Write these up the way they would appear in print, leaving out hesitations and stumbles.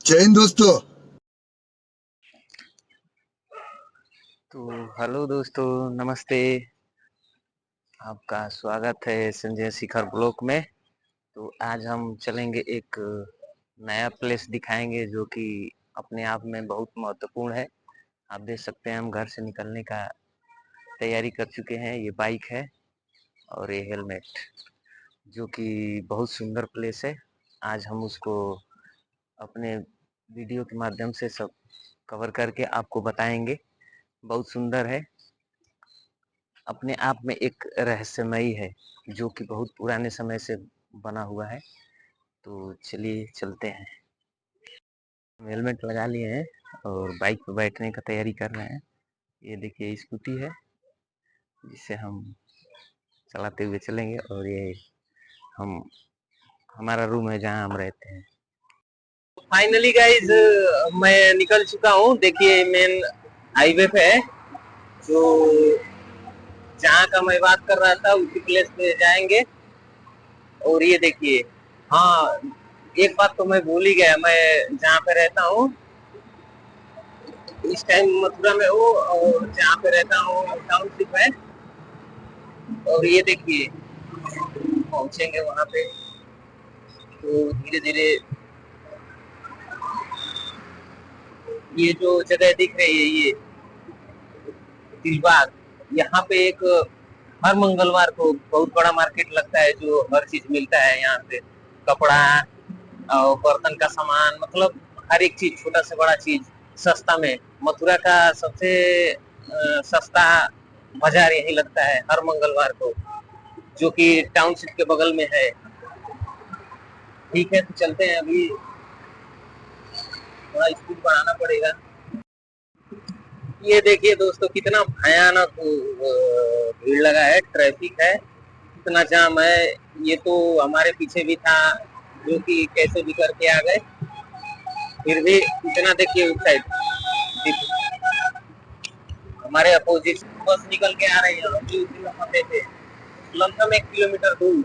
जय हिंद दोस्तों। तो हेलो दोस्तों, नमस्ते। आपका स्वागत है संजय शिखर ब्लॉक में। तो आज हम चलेंगे एक नया प्लेस दिखाएंगे जो कि अपने आप में बहुत महत्वपूर्ण है। आप देख सकते हैं हम घर से निकलने का तैयारी कर चुके हैं। ये बाइक है और ये हेलमेट, जो कि बहुत सुंदर प्लेस है। आज हम उसको अपने वीडियो के माध्यम से सब कवर करके आपको बताएंगे। बहुत सुंदर है, अपने आप में एक रहस्यमयी है, जो कि बहुत पुराने समय से बना हुआ है। तो चलिए चलते हैं। हम हेलमेट लगा लिए हैं और बाइक पर बैठने का तैयारी कर रहे हैं। ये देखिए स्कूटी है जिसे हम चलाते हुए चलेंगे, और ये हम हमारा रूम है जहाँ हम रहते हैं। फाइनली गाइज, मैं निकल चुका हूँ। देखिए मेन हाईवे पे है, जो जहाँ का मैं बात कर रहा था उसी प्लेस पे जाएंगे। और ये देखिए, हाँ, एक बात तो मैं भूल ही गया। मैं जहाँ पे रहता हूँ इस टाइम मथुरा में हूँ, और जहाँ पे रहता हूँ टाउनशिप है। और ये देखिए पहुंचेंगे वहाँ पे तो धीरे धीरे। ये जो जगह दिख रही है, ये दिलबाग, यहाँ पे एक हर मंगलवार को बहुत बड़ा मार्केट लगता है, जो हर चीज मिलता है यहाँ पे। कपड़ा और बर्तन का सामान, मतलब हर एक चीज, छोटा से बड़ा चीज सस्ता में। मथुरा का सबसे सस्ता बाजार यही लगता है हर मंगलवार को, जो कि टाउनशिप के बगल में है। ठीक है, तो चलते हैं। अभी थोड़ा स्पीड बढ़ाना पड़ेगा। ये देखिए दोस्तों, कितना भयानक भीड़ लगा है, ट्रैफिक है, इतना जाम है। ये तो हमारे पीछे भी था, जो कि कैसे भी करके आ गए। फिर भी इतना देखिए उस साइड हमारे अपोजिट बस निकल के आ रही है, अभी उसी में फंसे थे लमसम 1 किलोमीटर दूर।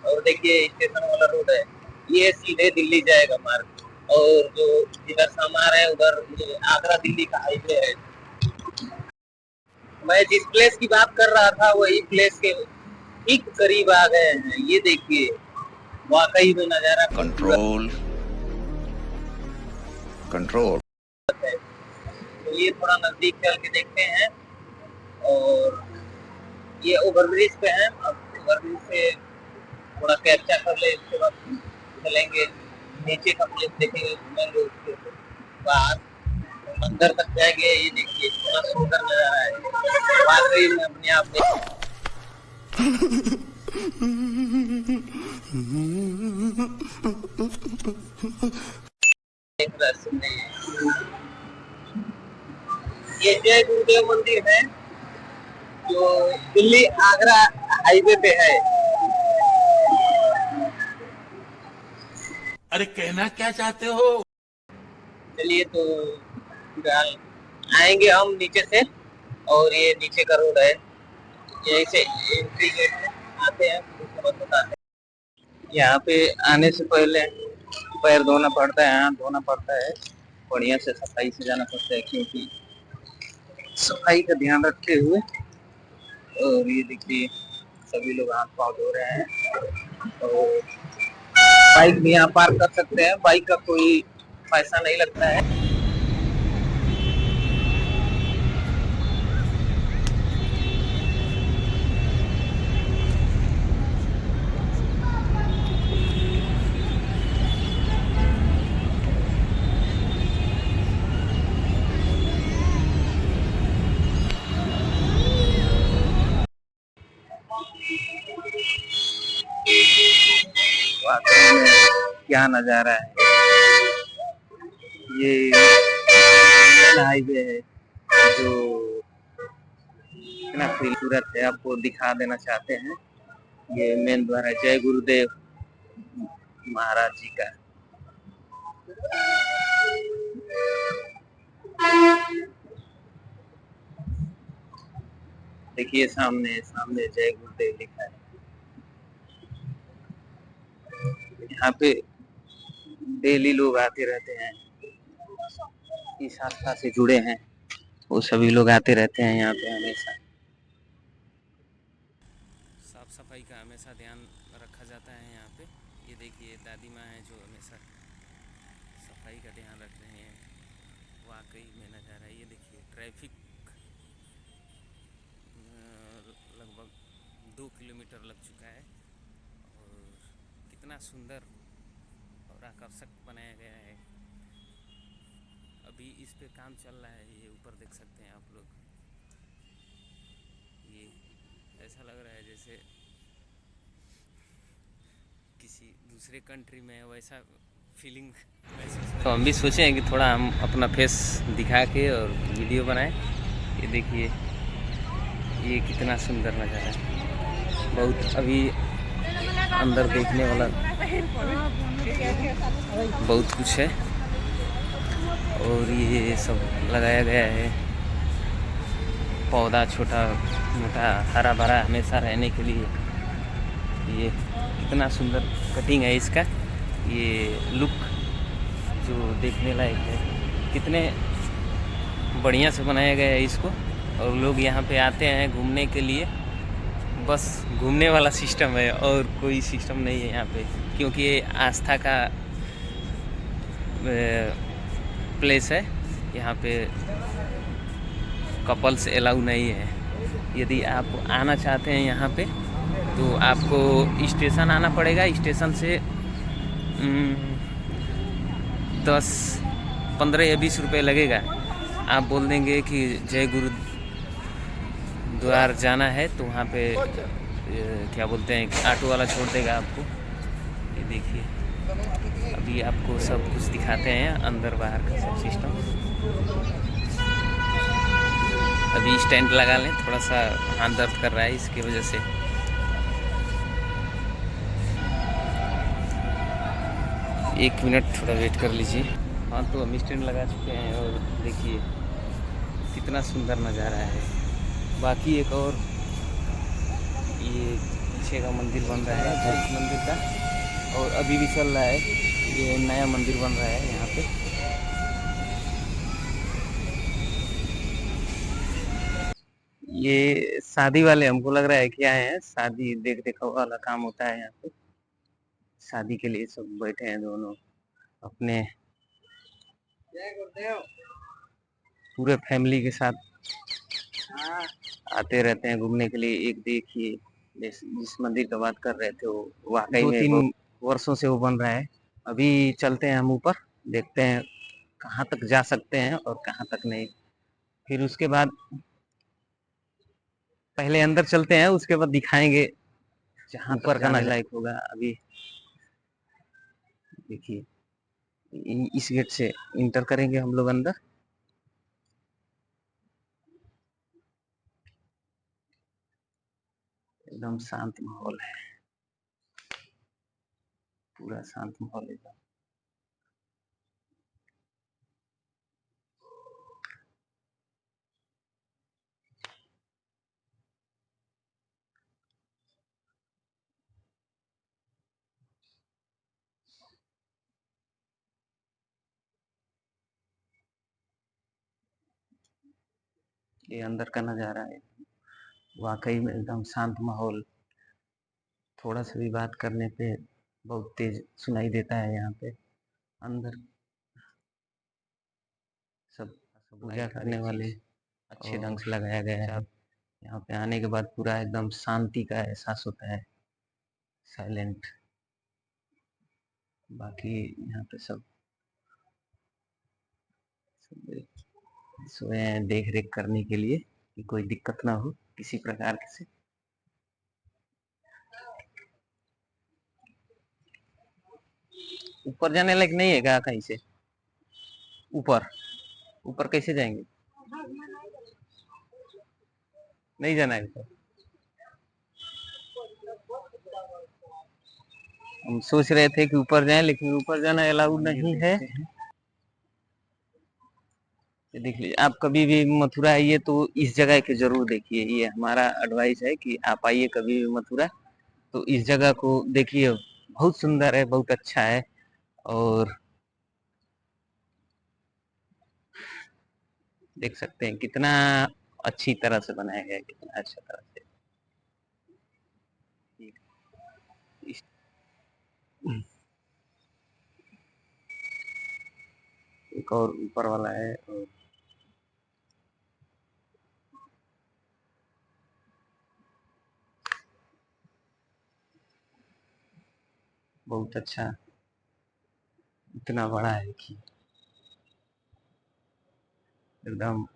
और देखिए स्टेशन वाला रोड है, ये सीधे दिल्ली जाएगा मार्ग। और जो इधर से हम आ रहे हैं, उधर ये आगरा दिल्ली का हाईवे है। मैं जिस प्लेस की बात कर रहा था वही प्लेस के ठीक करीब आ गए हैं। ये देखिए, वाकई में नजारा खूबसूरत कंट्रोल कंट्रोल। है। तो ये थोड़ा नजदीक चल के देखते हैं। और ये ओवरब्रिज पे है, अब ओवरब्रिज से थोड़ा कैप्चा कर ले, उसके बाद चलेंगे नीचे का प्लेस देखेंगे, घूमेंगे उसके बाद अंदर तक जाएंगे। ये देखिए कितना सुंदर नजारा है, वाकई में अपने आप में एक रहस्य नहीं है। ये जय गुरुदेव मंदिर है, जो दिल्ली आगरा हाईवे पे है। अरे कहना क्या चाहते हो? चलिए, तो फिलहाल आएंगे हम नीचे से, और ये नीचे का रोड है, यहीं से एंट्री गेट है। आते हैं फिर उसके बाद बताते हैं। यहाँ पे आने से पहले पैर धोना पड़ता है, हाथ धोना पड़ता है, बढ़िया से सफाई से जाना पड़ता है, क्योंकि सफाई का ध्यान रखते हुए। और ये देखिए सभी लोग हाथ पाँव धो रहे हैं। और बाइक भी यहाँ पार्क कर सकते हैं, बाइक का कोई पैसा नहीं लगता है। वाकई में क्या नजारा है। ये हाईवे है, जो इतना खूबसूरत है, आपको दिखा देना चाहते हैं। ये मेन द्वार है जय गुरुदेव महाराज जी का। देखिए सामने सामने जय गुरुदेव लिखा है। यहाँ पे डेली लोग आते रहते हैं, इस आस्था से जुड़े हैं, वो सभी लोग आते रहते हैं यहाँ पे हमेशा। साफ सफाई का हमेशा ध्यान रखा जाता है यहाँ पे। ये देखिए दादी माँ हैं जो हमेशा सफाई का ध्यान रख रहे हैं। वाकई में नज़ारा ये देखिए, ट्रैफिक लगभग 2 किलोमीटर लग चुका है और कितना सुंदर और आकर्षक बनाया गया है। अभी इस पे काम चल रहा है, ये ऊपर देख सकते हैं आप लोग। ये ऐसा लग रहा है जैसे किसी दूसरे कंट्री में है, वैसा फीलिंग। तो हम भी सोचे हैं कि थोड़ा हम अपना फेस दिखा के और वीडियो बनाएं। ये देखिए ये कितना सुंदर नज़ारा है, बहुत अभी अंदर देखने वाला बहुत कुछ है। और ये सब लगाया गया है पौधा, छोटा मोटा हरा भरा हमेशा रहने के लिए। ये कितना सुंदर कटिंग है इसका, ये लुक जो देखने लायक है, कितने बढ़िया से बनाया गया है इसको। और लोग यहाँ पे आते हैं घूमने के लिए, बस घूमने वाला सिस्टम है और कोई सिस्टम नहीं है यहाँ पे, क्योंकि ये आस्था का प्लेस है। यहाँ पे कपल्स अलाउ नहीं है। यदि आप आना चाहते हैं यहाँ पे तो आपको स्टेशन आना पड़ेगा। स्टेशन से 10, 15 या 20 रुपये लगेगा। आप बोल देंगे कि जय गुरु द्वार जाना है तो वहाँ पे क्या बोलते हैं कि ऑटो वाला छोड़ देगा आपको। ये देखिए अभी आपको सब कुछ दिखाते हैं, अंदर बाहर का सब सिस्टम। अभी स्टैंड लगा लें, थोड़ा सा हाथ दर्द कर रहा है इसकी वजह से। एक मिनट थोड़ा वेट कर लीजिए। हाँ तो हम स्टैंड लगा चुके हैं और देखिए कितना सुंदर नज़ारा है। बाकी एक और ये पीछे का मंदिर बन रहा है, बुद्ध मंदिर का, और अभी भी चल रहा है। ये नया मंदिर बन रहा है यहाँ पे। ये शादी वाले हमको लग रहा है कि आए हैं, शादी देख देखाव वाला काम होता है यहाँ पे। शादी के लिए सब बैठे हैं दोनों अपने पूरे फैमिली के साथ आते रहते हैं घूमने के लिए। एक देखिए जिस मंदिर का बात कर रहे थे वो वाकई में 2-3 वर्षों से वो बन रहा है। अभी चलते हैं हम ऊपर, देखते हैं कहाँ तक जा सकते हैं और कहाँ तक नहीं। फिर उसके बाद पहले अंदर चलते हैं, उसके बाद दिखाएंगे जहाँ ऊपर का नज़ारा लायक होगा। अभी देखिए इस गेट से इंटर करेंगे हम लोग अंदर। एकदम शांत माहौल है, पूरा शांत माहौल है। ये अंदर का नज़ारा है, वाकई में एकदम शांत माहौल। थोड़ा सा भी बात करने पे बहुत तेज सुनाई देता है यहाँ पे। अंदर सब पूजा करने वाले अच्छे ढंग से लगाया गया है। यहाँ पे आने के बाद पूरा एकदम शांति का एहसास होता है, साइलेंट। बाकी यहाँ पे सब सोए हैं देख रेख करने के लिए कि कोई दिक्कत ना हो किसी प्रकार से। ऊपर जाने लायक नहीं है क्या कहीं से? ऊपर ऊपर कैसे जाएंगे? नहीं जाना है ऊपर। हम सोच रहे थे कि ऊपर जाएं, लेकिन ऊपर जाना अलाउड नहीं है। ये देख लीजिए, आप कभी भी मथुरा आइए तो इस जगह के जरूर देखिए। ये हमारा एडवाइस है कि आप आइए कभी भी मथुरा तो इस जगह को देखिए, बहुत सुंदर है, बहुत अच्छा है। और देख सकते हैं कितना अच्छी तरह से बनाया गया है, कितना अच्छा तरह से। इस- एक और ऊपर वाला है और बहुत अच्छा, इतना बड़ा है कि एकदम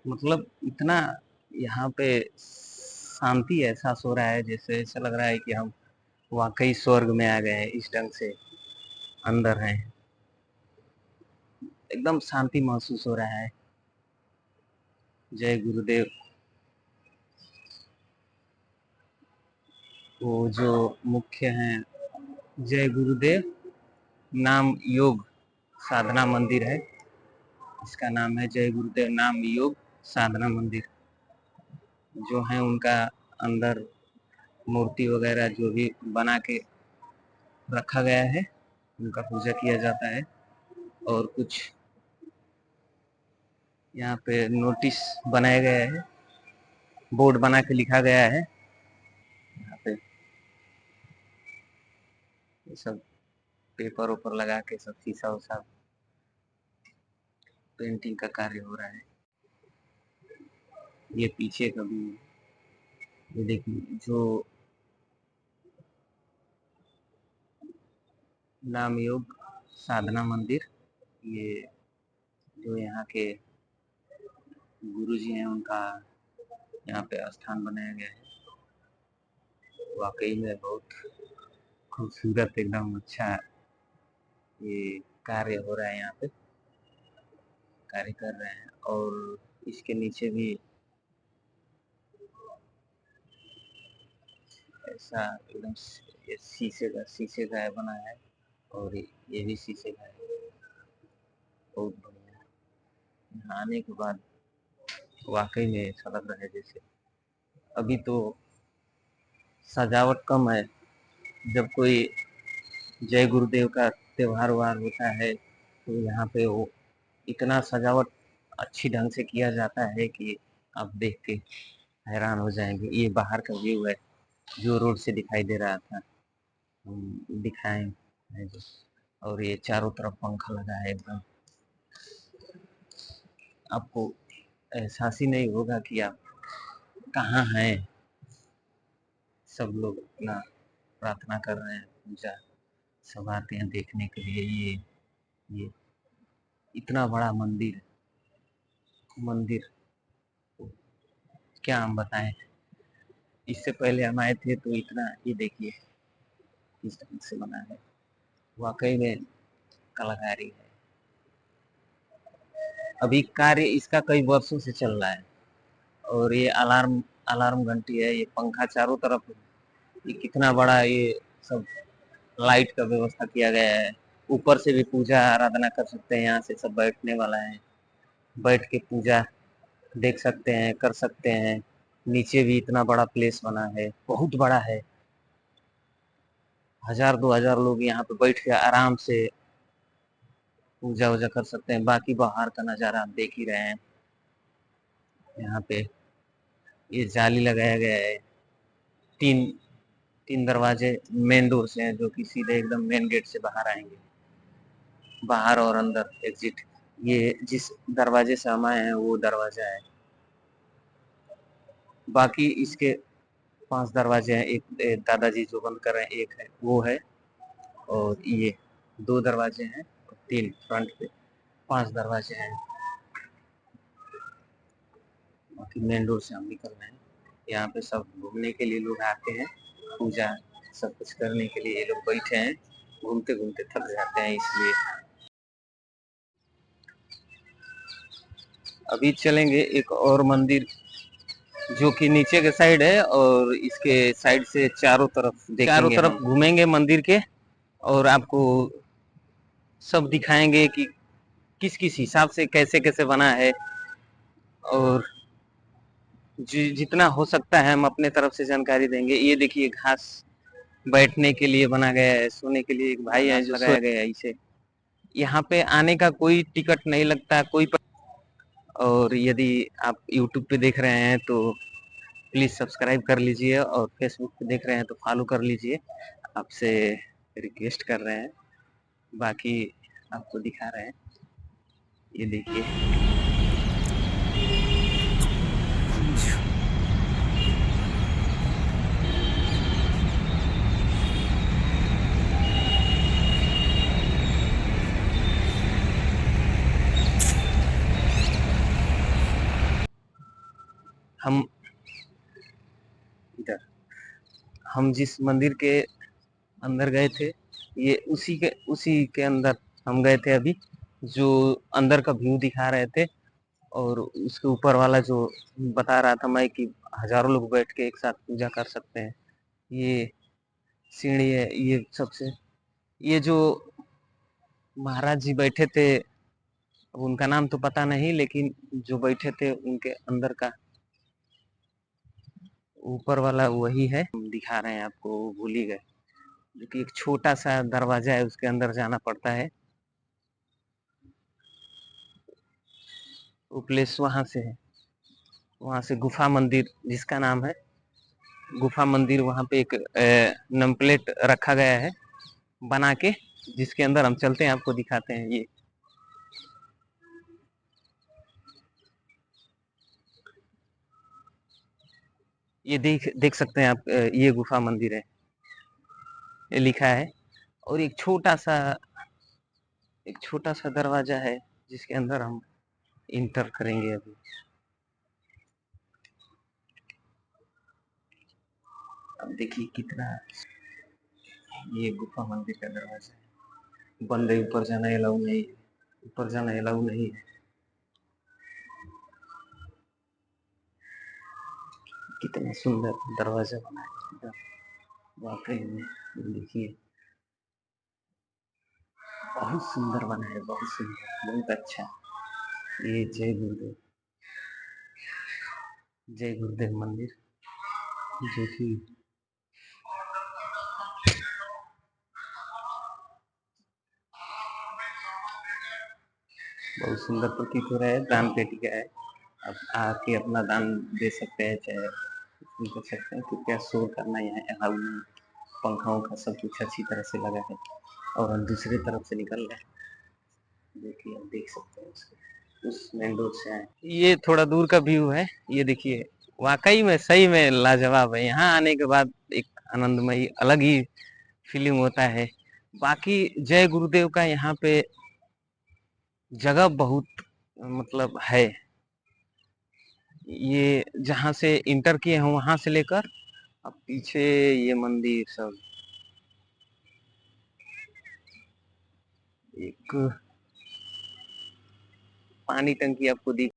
मतलब इतना यहाँ पे शांति एहसास हो रहा है, जैसे ऐसा लग रहा है कि हम वाकई स्वर्ग में आ गए हैं, इस ढंग से अंदर हैं। एकदम शांति महसूस हो रहा है। जय गुरुदेव। वो जो मुख्य हैं, जय गुरुदेव नाम योग साधना मंदिर है, इसका नाम है जय गुरुदेव नाम योग साधना मंदिर। जो है उनका अंदर मूर्ति वगैरह जो भी बना के रखा गया है, उनका पूजा किया जाता है। और कुछ यहाँ पे नोटिस बनाया गया है, बोर्ड बना के लिखा गया है यहाँ पे। ये सब पेपर ऊपर लगा के सब शीशा उसा पेंटिंग का कार्य हो रहा है। ये पीछे का भी, ये देखिए जो नाम योग साधना मंदिर, ये जो यहाँ के गुरु जी हैं उनका यहाँ पे स्थान बनाया गया है। वाकई में बहुत खूबसूरत, एकदम अच्छा ये कार्य हो रहा है, यहाँ पे कार्य कर रहे हैं। और इसके नीचे भी ऐसा एकदम ये शीशे का है बना है, और ये भी शीशे का है। बहुत बढ़िया। यहाँ आने के बाद वाकई में ऐसा लग रहा है जैसे अभी तो सजावट कम है, जब कोई जय गुरुदेव का त्योहार वार होता है तो यहाँ पे वो इतना सजावट अच्छी ढंग से किया जाता है कि आप देख के हैरान हो जाएंगे। ये बाहर का व्यू है जो रोड से दिखाई दे रहा था, दिखाएं है जो। और ये चारों तरफ पंखा लगा है एकदम, आपको एहसास ही नहीं होगा कि आप कहाँ हैं। सब लोग अपना प्रार्थना कर रहे हैं, पूजा सब आते हैं देखने के लिए। ये इतना बड़ा मंदिर मंदिर क्या हम बताएं। इससे पहले हम आए थे तो इतना, ये देखिए किस ढंग से बना है, वाकई में कलाकारी है। अभी कार्य इसका कई वर्षों से चल रहा है। और ये अलार्म अलार्म घंटी है, ये पंखा चारों तरफ, ये कितना बड़ा ये सब लाइट का व्यवस्था किया गया है। ऊपर से भी पूजा आराधना कर सकते हैं, यहाँ से सब बैठने वाला है, बैठ के पूजा देख सकते हैं, कर सकते हैं। नीचे भी इतना बड़ा प्लेस बना है, बहुत बड़ा है। 1000-2000 लोग यहाँ पे बैठ के आराम से पूजा वूजा कर सकते हैं। बाकी बाहर का नज़ारा आप देख ही रहे हैं। यहाँ पे ये जाली लगाया गया है, तीन तीन दरवाजे मेन डोर से हैं, जो कि सीधे एकदम मेन गेट से बाहर आएंगे, बाहर और अंदर एग्जिट। ये जिस दरवाजे से हम आए हैं वो दरवाजा है। बाकी इसके 5 दरवाजे हैं, एक दादाजी जो बंद कर रहे हैं, एक है वो है, और ये 2 दरवाजे हैं, 3 फ्रंट पे, 5 दरवाजे हैं। बाकी मेन डोर से हम निकल रहे हैं। यहाँ पे सब घूमने के लिए लोग आते हैं, पूजा सब कुछ करने के लिए ये लोग बैठे हैं, घूमते घूमते थक जाते हैं इसलिए। अभी चलेंगे एक और मंदिर जो कि नीचे के साइड है, और इसके साइड से चारों तरफ देखेंगे, चारों तरफ घूमेंगे मंदिर के, और आपको सब दिखाएंगे कि किस किस हिसाब से कैसे कैसे बना है। और जितना हो सकता है हम अपने तरफ से जानकारी देंगे। ये देखिए घास बैठने के लिए बना गया है, सोने के लिए एक भाई है जो लगाया गया है इसे। यहाँ पे आने का कोई टिकट नहीं लगता, और यदि आप YouTube पे देख रहे हैं तो प्लीज़ सब्सक्राइब कर लीजिए, और फेसबुक पे देख रहे हैं तो फॉलो कर लीजिए, आपसे रिक्वेस्ट कर रहे हैं। बाकी आपको दिखा रहे हैं, ये देखिए। हम इधर हम जिस मंदिर के अंदर गए थे, ये उसी के अंदर हम गए थे अभी, जो अंदर का व्यू दिखा रहे थे। और उसके ऊपर वाला जो बता रहा था मैं कि हजारों लोग बैठ के एक साथ पूजा कर सकते हैं। ये सीढ़ी है, ये सबसे, ये जो महाराज जी बैठे थे, अब उनका नाम तो पता नहीं, लेकिन जो बैठे थे उनके अंदर का ऊपर वाला वही है, हम दिखा रहे हैं आपको, भूल ही गए। क्योंकि एक छोटा सा दरवाजा है, उसके अंदर जाना पड़ता है। वो प्लेस वहां से है, वहां से गुफा मंदिर जिसका नाम है गुफा मंदिर, वहां पे एक नम प्लेट रखा गया है बना के, जिसके अंदर हम चलते हैं, आपको दिखाते हैं। ये देख देख सकते हैं आप, ये गुफा मंदिर है, ये लिखा है। और एक छोटा सा दरवाजा है, जिसके अंदर हम इंटर करेंगे अभी। अब देखिए कितना, ये गुफा मंदिर का दरवाजा है, बंद है, ऊपर जाना अलाउ नहीं है, ऊपर जाना अलाउ नहीं है। कितना सुंदर दरवाजा बना है, वाकई में। देखिए, बहुत सुंदर बना है, बहुत सुंदर, बहुत अच्छा। ये जय गुरुदेव मंदिर, जो कि बहुत सुंदर प्रतीत हो रहा है। दान पेटी का है, आप आके अपना दान दे सकते हैं, चाहे कुछ भी कर सकते हैं। कृपया शोर करना यहाँ अलाउ नहीं। पंखाओं का सब कुछ अच्छी तरह से लगा है, और हम दूसरी तरफ से निकल रहे हैं। देखिए, आप देख सकते हैं उसको, उस मेन रोड से आए। ये थोड़ा दूर का व्यू है, ये देखिए। वाकई में सही में लाजवाब है। यहाँ आने के बाद एक आनंदमयी अलग ही फीलिंग होता है। बाकी जय गुरुदेव का यहाँ पे जगह बहुत, मतलब है। ये जहाँ से इंटर किए हैं वहां से लेकर अब पीछे ये मंदिर सब, एक पानी टंकी आपको दिख,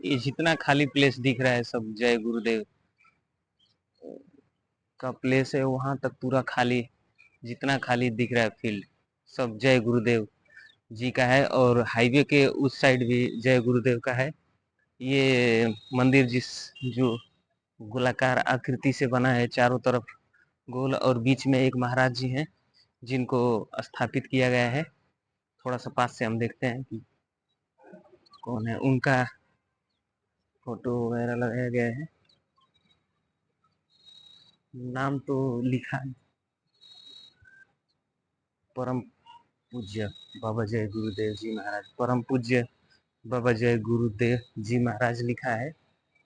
ये जितना खाली प्लेस दिख रहा है सब जय गुरुदेव का प्लेस है। वहां तक पूरा खाली, जितना खाली दिख रहा है फील्ड, सब जय गुरुदेव जी का है। और हाईवे के उस साइड भी जय गुरुदेव का है। ये मंदिर जो गोलाकार आकृति से बना है, चारों तरफ गोल, और बीच में एक महाराज जी हैं जिनको स्थापित किया गया है। थोड़ा सा पास से हम देखते हैं कि कौन है, उनका फोटो वगैरह लगाया गया है। नाम तो लिखा है, परम पूज्य बाबा जय गुरुदेव जी महाराज, परम पूज्य बाबा जय गुरुदेव जी महाराज लिखा है,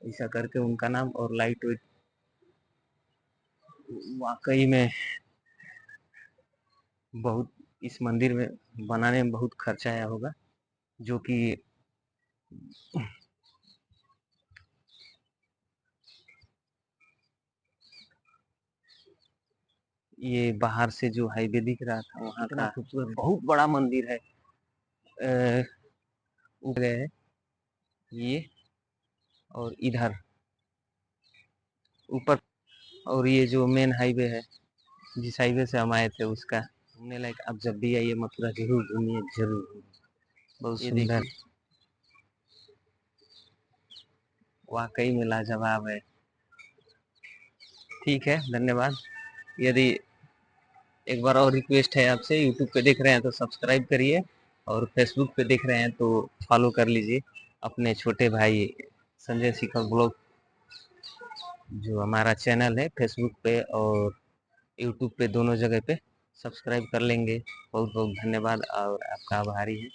ऐसा करके उनका नाम। और लाइट वेट, वाकई में बहुत, इस मंदिर में बनाने में बहुत खर्चा आया होगा, जो कि ये बाहर से जो हाईवे दिख रहा था वहाँ का खूबसूरत, बहुत बड़ा मंदिर है। ऊपर है ये, और इधर ऊपर, और ये जो मेन हाईवे है, जिस हाईवे से हम आए थे, उसका घूमने लायक। आप जब भी आइए मथुरा जरूर घूमिए, जरूर। बहुत सुंदर, वाकई में लाजवाब है। ठीक है, धन्यवाद। यदि एक बार और रिक्वेस्ट है आपसे, यूट्यूब पे देख रहे हैं तो सब्सक्राइब करिए और फेसबुक पे देख रहे हैं तो फॉलो कर लीजिए अपने छोटे भाई संजय शिखर ब्लॉग, जो हमारा चैनल है फेसबुक पे और यूट्यूब पे दोनों जगह पे सब्सक्राइब कर लेंगे। बहुत बहुत धन्यवाद और आपका आभारी है।